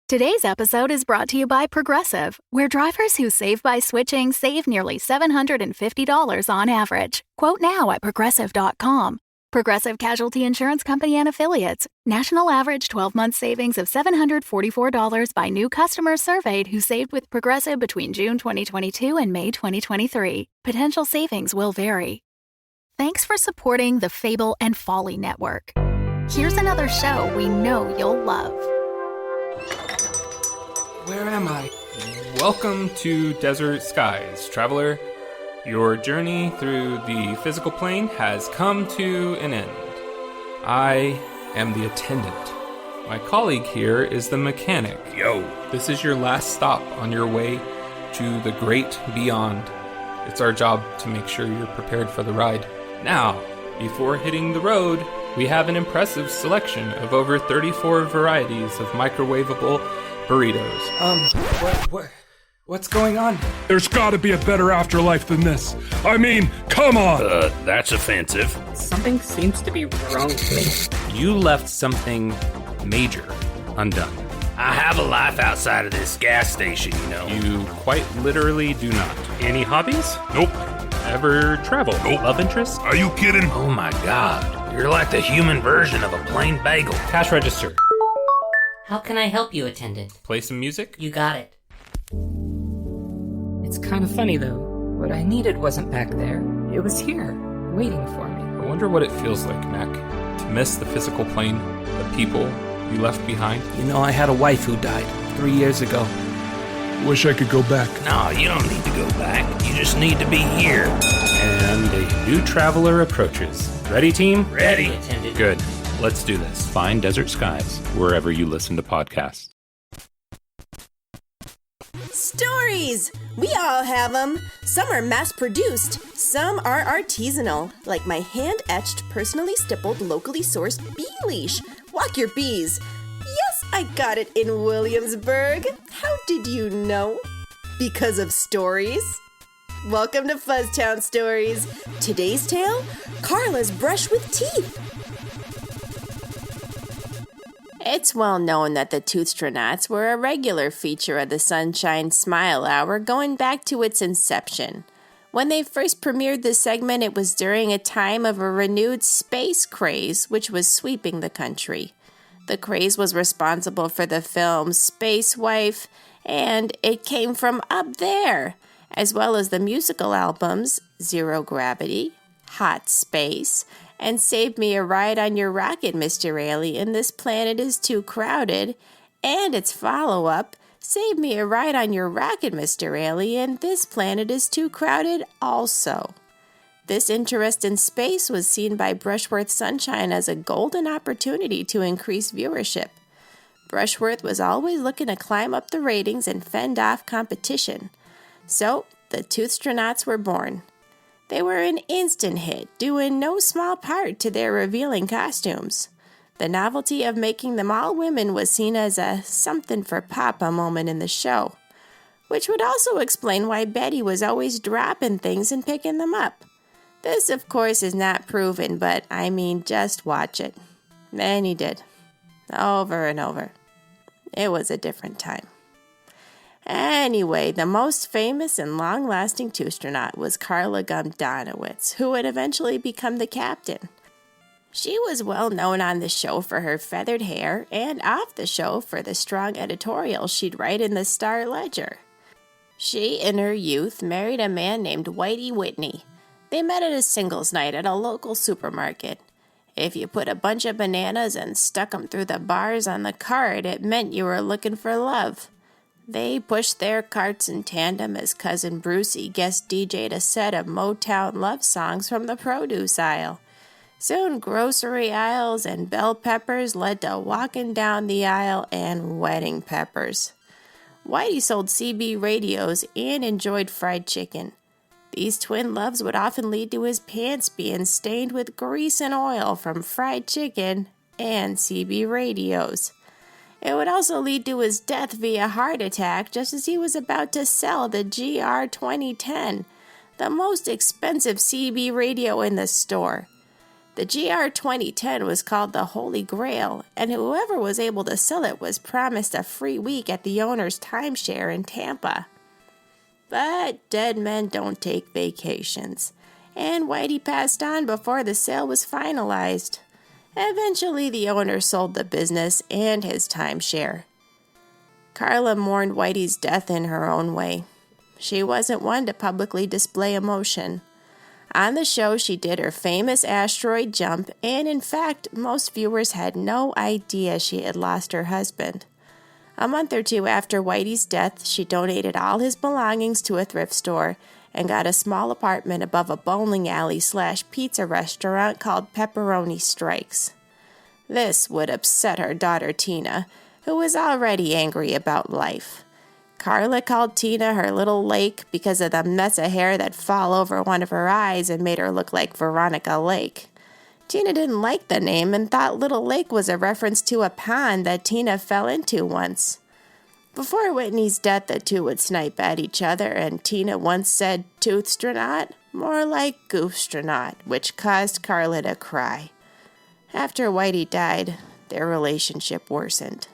Today's episode is brought to you by Progressive, where drivers who save by switching save nearly $750 on average. Quote now at Progressive.com. Progressive Casualty Insurance Company and Affiliates. National average 12-month savings of $744 by new customers surveyed who saved with Progressive between June 2022 and May 2023. Potential savings will vary. Thanks for supporting the Fable and Folly Network. Here's another show we know you'll love. Where am I? Welcome to Desert Skies, traveler. Your journey through the physical plane has come to an end. I am the attendant. My colleague here is the mechanic. Yo. This is your last stop on your way to the great beyond. It's our job to make sure you're prepared for the ride. Now, before hitting the road, we have an impressive selection of over 34 varieties of microwavable burritos. What's going on? There's gotta be a better afterlife than this. I mean, come on! That's offensive. Something seems to be wrong with me. You left something major undone. I have a life outside of this gas station, you know. You quite literally do not. Any hobbies? Nope. Ever travel? Nope. Love interest? Are you kidding? Oh my god. You're like the human version of a plain bagel. Cash register. How can I help you, attendant? Play some music? You got it. It's kind of funny, though. What I needed wasn't back there. It was here, waiting for me. I wonder what it feels like, Mac, to miss the physical plane, the people you left behind. You know, I had a wife who died 3 years ago. Wish I could go back. No, you don't need to go back. You just need to be here. And a new traveler approaches. Ready, team? Ready. Attendant. Good. Let's do this. Find Desert Skies wherever you listen to podcasts. Stories! We all have them. Some are mass-produced, some are artisanal, like my hand-etched, personally stippled, locally sourced bee leash. Walk your bees. Yes, I got it in Williamsburg. How did you know? Because of stories. Welcome to FUZZTOWN Stories. Today's tale, Carla's brush with teeth. It's well known that the Toothstronauts were a regular feature of the Sunshine Smile Hour going back to its inception. When they first premiered this segment, it was during a time of a renewed space craze which was sweeping the country. The craze was responsible for the film Space Wife, and It Came From Up There, as well as the musical albums Zero Gravity, Hot Space, and Save Me a Ride on Your Rocket, Mr. Alien, This Planet is Too Crowded, and its follow-up, Save Me a Ride on Your Rocket, Mr. Alien, This Planet is Too Crowded also. This interest in space was seen by Brushworth Sunshine as a golden opportunity to increase viewership. Brushworth was always looking to climb up the ratings and fend off competition. So, the Toothstronauts were born. They were an instant hit, due in no small part to their revealing costumes. The novelty of making them all women was seen as a something for Papa moment in the show, which would also explain why Betty was always dropping things and picking them up. This, of course, is not proven, but I mean, just watch it. And he did. Over and over. It was a different time. Anyway, the most famous and long-lasting Toostronaut was Carla Gumdonowitz, who would eventually become the captain. She was well known on the show for her feathered hair and off the show for the strong editorials she'd write in the Star Ledger. She, in her youth, married a man named Whitey Whitney. They met at a singles night at a local supermarket. If you put a bunch of bananas and stuck them through the bars on the cart, it meant you were looking for love. They pushed their carts in tandem as Cousin Brucey guest DJ'd a set of Motown love songs from the produce aisle. Soon grocery aisles and bell peppers led to walking down the aisle and wedding peppers. Whitey sold CB radios and enjoyed fried chicken. These twin loves would often lead to his pants being stained with grease and oil from fried chicken and CB radios. It would also lead to his death via heart attack just as he was about to sell the GR 2010, the most expensive CB radio in the store. The GR 2010 was called the Holy Grail, and whoever was able to sell it was promised a free week at the owner's timeshare in Tampa. But dead men don't take vacations, and Whitey passed on before the sale was finalized. Eventually, the owner sold the business and his timeshare. Carla mourned Whitey's death in her own way. She wasn't one to publicly display emotion. On the show, she did her famous asteroid jump, and in fact, most viewers had no idea she had lost her husband. A month or two after Whitey's death, she donated all his belongings to a thrift store and got a small apartment above a bowling alley/pizza restaurant called Pepperoni Strikes. This would upset her daughter Tina, who was already angry about life. Carla called Tina her little lake because of the mess of hair that fell over one of her eyes and made her look like Veronica Lake. Tina didn't like the name and thought Little Lake was a reference to a pond that Tina fell into once. Before Whitney's death, the two would snipe at each other, and Tina once said toothstronaut, more like goofstronaut, which caused Carla to cry. After Whitey died, their relationship worsened.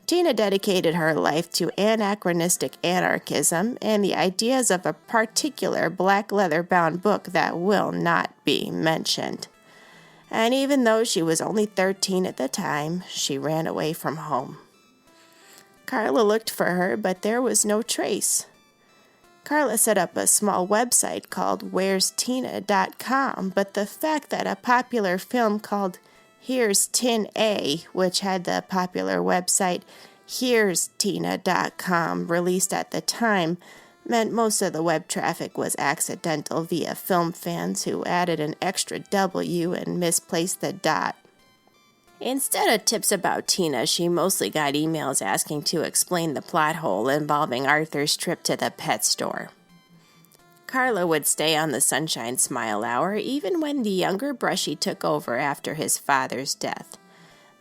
Tina dedicated her life to anachronistic anarchism and the ideas of a particular black leather-bound book that will not be mentioned. And even though she was only 13 at the time, she ran away from home. Carla looked for her, but there was no trace. Carla set up a small website called where'stina.com, but the fact that a popular film called Here's Tin A, which had the popular website Here'sTina.com released at the time, meant most of the web traffic was accidental via film fans who added an extra W and misplaced the dot. Instead of tips about Tina, she mostly got emails asking to explain the plot hole involving Arthur's trip to the pet store. Carla would stay on the Sunshine Smile Hour even when the younger Brushy took over after his father's death,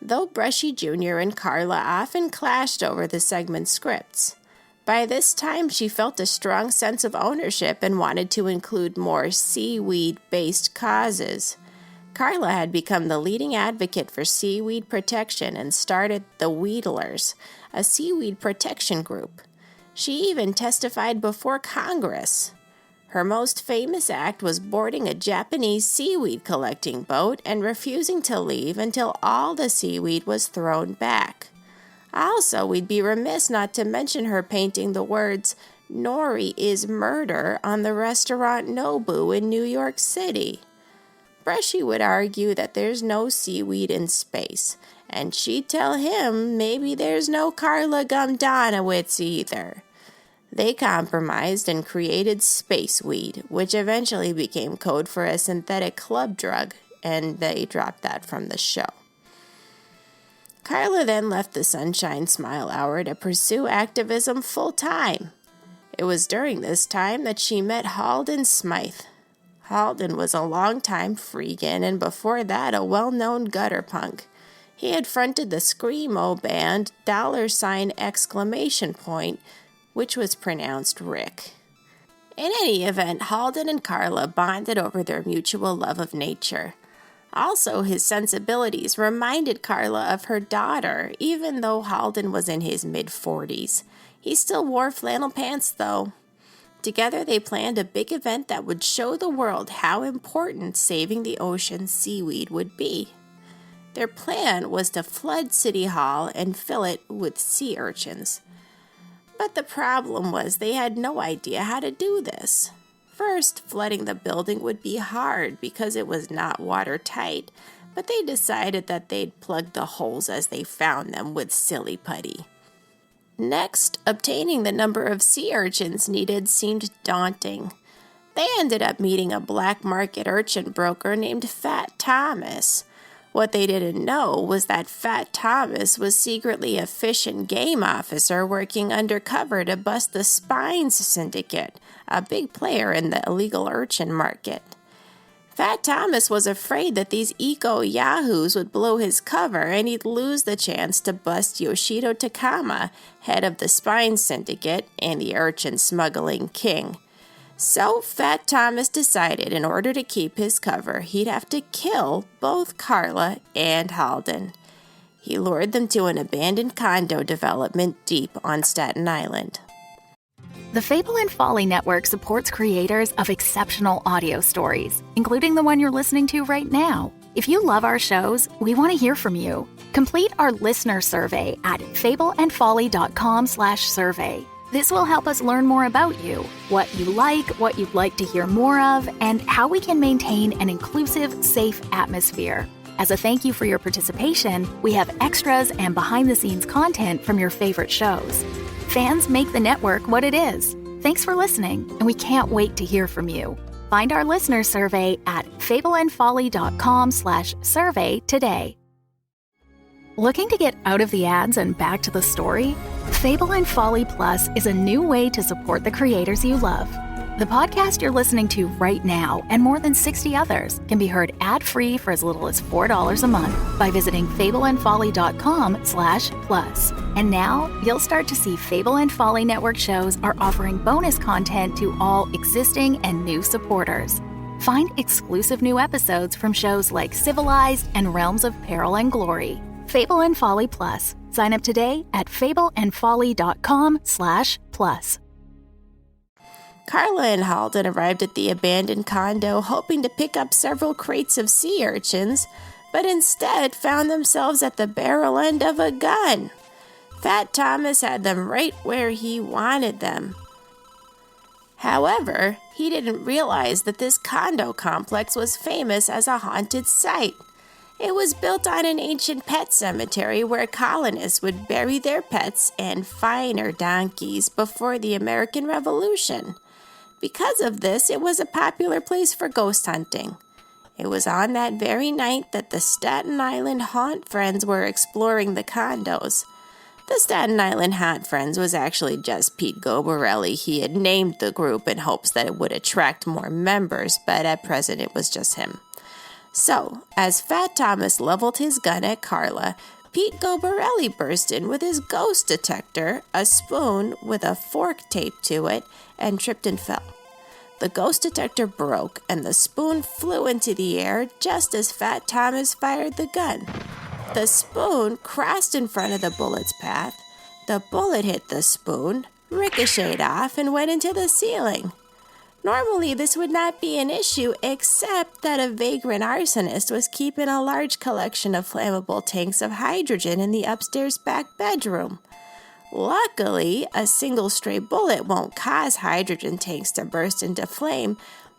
though Brushy Jr. and Carla often clashed over the segment scripts. By this time, she felt a strong sense of ownership and wanted to include more seaweed-based causes. Carla had become the leading advocate for seaweed protection and started the Wheatlers, a seaweed protection group. She even testified before Congress. Her most famous act was boarding a Japanese seaweed collecting boat and refusing to leave until all the seaweed was thrown back. Also, we'd be remiss not to mention her painting the words, "Nori is murder," on the restaurant Nobu in New York City. Brushy would argue that there's no seaweed in space, and she'd tell him maybe there's no Carla Gumdanowitz either. They compromised and created spaceweed, which eventually became code for a synthetic club drug, and they dropped that from the show. Carla then left the Sunshine Smile Hour to pursue activism full-time. It was during this time that she met Halden Smythe. Halden was a longtime freegan and before that a well-known gutter punk. He had fronted the Screamo band $! Which was pronounced Rick. In any event, Halden and Carla bonded over their mutual love of nature. Also, his sensibilities reminded Carla of her daughter, even though Halden was in his mid-40s. He still wore flannel pants, though. Together, they planned a big event that would show the world how important saving the ocean's seaweed would be. Their plan was to flood City Hall and fill it with sea urchins. But the problem was they had no idea how to do this. First, flooding the building would be hard because it was not watertight, but they decided that they'd plug the holes as they found them with silly putty. Next, obtaining the number of sea urchins needed seemed daunting. They ended up meeting a black market urchin broker named Fat Thomas. What they didn't know was that Fat Thomas was secretly a fish and game officer working undercover to bust the Spines Syndicate, a big player in the illegal urchin market. Fat Thomas was afraid that these eco-yahoos would blow his cover and he'd lose the chance to bust Yoshido Takama, head of the Spines Syndicate and the urchin smuggling king. So Fat Thomas decided in order to keep his cover, he'd have to kill both Carla and Halden. He lured them to an abandoned condo development deep on Staten Island. The Fable and Folly Network supports creators of exceptional audio stories, including the one you're listening to right now. If you love our shows, we want to hear from you. Complete our listener survey at fableandfolly.com/survey. This will help us learn more about you, what you like, what you'd like to hear more of, and how we can maintain an inclusive, safe atmosphere. As a thank you for your participation, we have extras and behind-the-scenes content from your favorite shows. Fans make the network what it is. Thanks for listening, and we can't wait to hear from you. Find our listener survey at fableandfolly.com/survey today. Looking to get out of the ads and back to the story? Fable and Folly Plus is a new way to support the creators you love. The podcast you're listening to right now and more than 60 others can be heard ad-free for as little as $4 a month by visiting fableandfolly.com/plus. And now you'll start to see Fable and Folly Network shows are offering bonus content to all existing and new supporters. Find exclusive new episodes from shows like Civilized and Realms of Peril and Glory. Fable and Folly Plus. Sign up today at fableandfolly.com/plus. Carla and Halden arrived at the abandoned condo hoping to pick up several crates of sea urchins, but instead found themselves at the barrel end of a gun. Fat Thomas had them right where he wanted them. However, he didn't realize that this condo complex was famous as a haunted site. It was built on an ancient pet cemetery where colonists would bury their pets and finer donkeys before the American Revolution. Because of this, it was a popular place for ghost hunting. It was on that very night that the Staten Island Haunt Friends were exploring the condos. The Staten Island Haunt Friends was actually just Pete Gobarelli. He had named the group in hopes that it would attract more members, but at present it was just him. So, as Fat Thomas leveled his gun at Carla, Pete Gobarelli burst in with his ghost detector, a spoon with a fork taped to it, and tripped and fell. The ghost detector broke, and the spoon flew into the air just as Fat Thomas fired the gun. The spoon crossed in front of the bullet's path. The bullet hit the spoon, ricocheted off, and went into the ceiling. Normally, this would not be an issue, except that a vagrant arsonist was keeping a large collection of flammable tanks of hydrogen in the upstairs back bedroom. Luckily, a single stray bullet won't cause hydrogen tanks to burst into flame,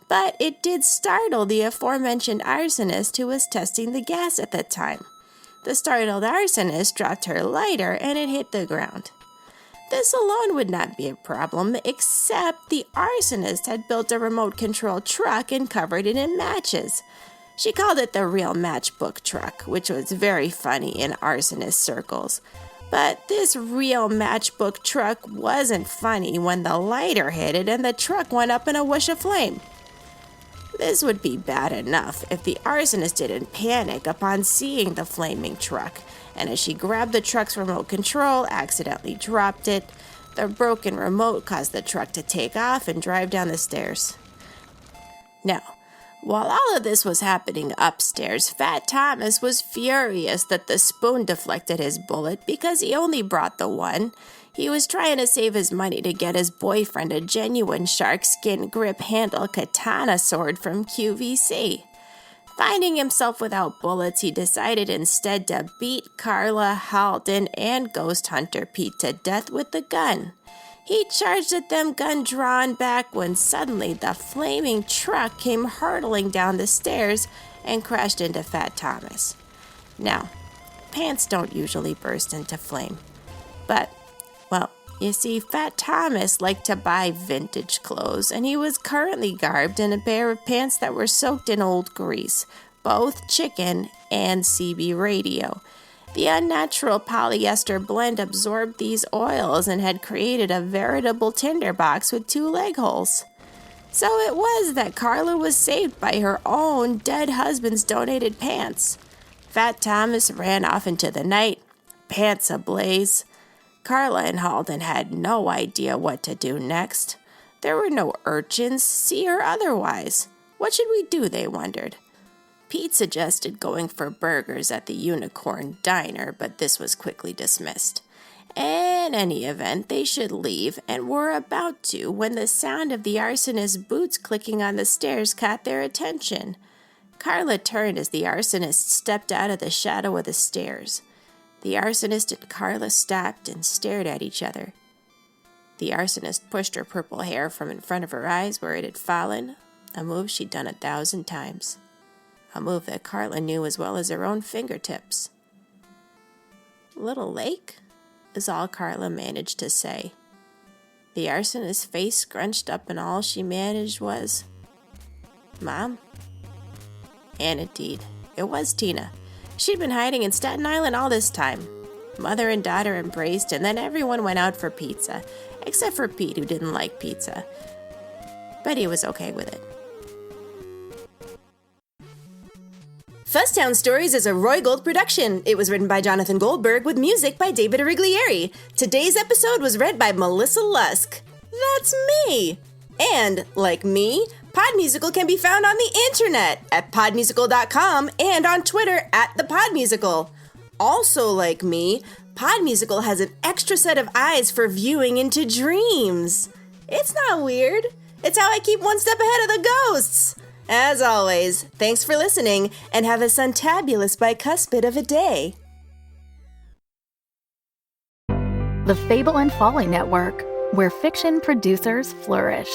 but it did startle the aforementioned arsonist who was testing the gas at the time. The startled arsonist dropped her lighter and it hit the ground. This alone would not be a problem, except the arsonist had built a remote-control truck and covered it in matches. She called it the real matchbook truck, which was very funny in arsonist circles. But this real matchbook truck wasn't funny when the lighter hit it and the truck went up in a whoosh of flame. This would be bad enough if the arsonist didn't panic upon seeing the flaming truck, and as she grabbed the truck's remote control, accidentally dropped it. The broken remote caused the truck to take off and drive down the stairs. Now, while all of this was happening upstairs, Fat Thomas was furious that the spoon deflected his bullet because he only brought the one. He was trying to save his money to get his boyfriend a genuine sharkskin grip handle katana sword from QVC. Finding himself without bullets, he decided instead to beat Carla, Halden, and Ghost Hunter Pete to death with the gun. He charged at them, gun drawn back, when suddenly the flaming truck came hurtling down the stairs and crashed into Fat Thomas. Now, pants don't usually burst into flame, but, well, you see, Fat Thomas liked to buy vintage clothes, and he was currently garbed in a pair of pants that were soaked in old grease, both chicken and CB radio. The unnatural polyester blend absorbed these oils and had created a veritable tinderbox with 2 leg holes. So it was that Carla was saved by her own dead husband's donated pants. Fat Thomas ran off into the night, pants ablaze. Carla and Halden had no idea what to do next. There were no urchins, sea or otherwise. What should we do, they wondered. Pete suggested going for burgers at the Unicorn Diner, but this was quickly dismissed. In any event, they should leave, and were about to when the sound of the arsonist's boots clicking on the stairs caught their attention. Carla turned as the arsonist stepped out of the shadow of the stairs. The arsonist and Carla stopped and stared at each other. The arsonist pushed her purple hair from in front of her eyes where it had fallen, a move she'd done 1,000 times. A move that Carla knew as well as her own fingertips. "Little lake?" is all Carla managed to say. The arsonist's face scrunched up and all she managed was, "Mom?" And indeed, it was Tina. She'd been hiding in Staten Island all this time. Mother and daughter embraced, and then everyone went out for pizza, except for Pete, who didn't like pizza. But he was okay with it. FUZZTOWN Stories is a Roy Gold production. It was written by Jonathan Goldberg with music by David Origlieri. Today's episode was read by Melissa Lusk. That's me! And, like me, Podmusical can be found on the internet at podmusical.com and on Twitter at @thepodmusical. Also like me, Podmusical has an extra set of eyes for viewing into dreams. It's not weird. It's how I keep one step ahead of the ghosts. As always, thanks for listening, and have a suntabulous bicuspid of a day. The Fable and Folly Network, where fiction producers flourish.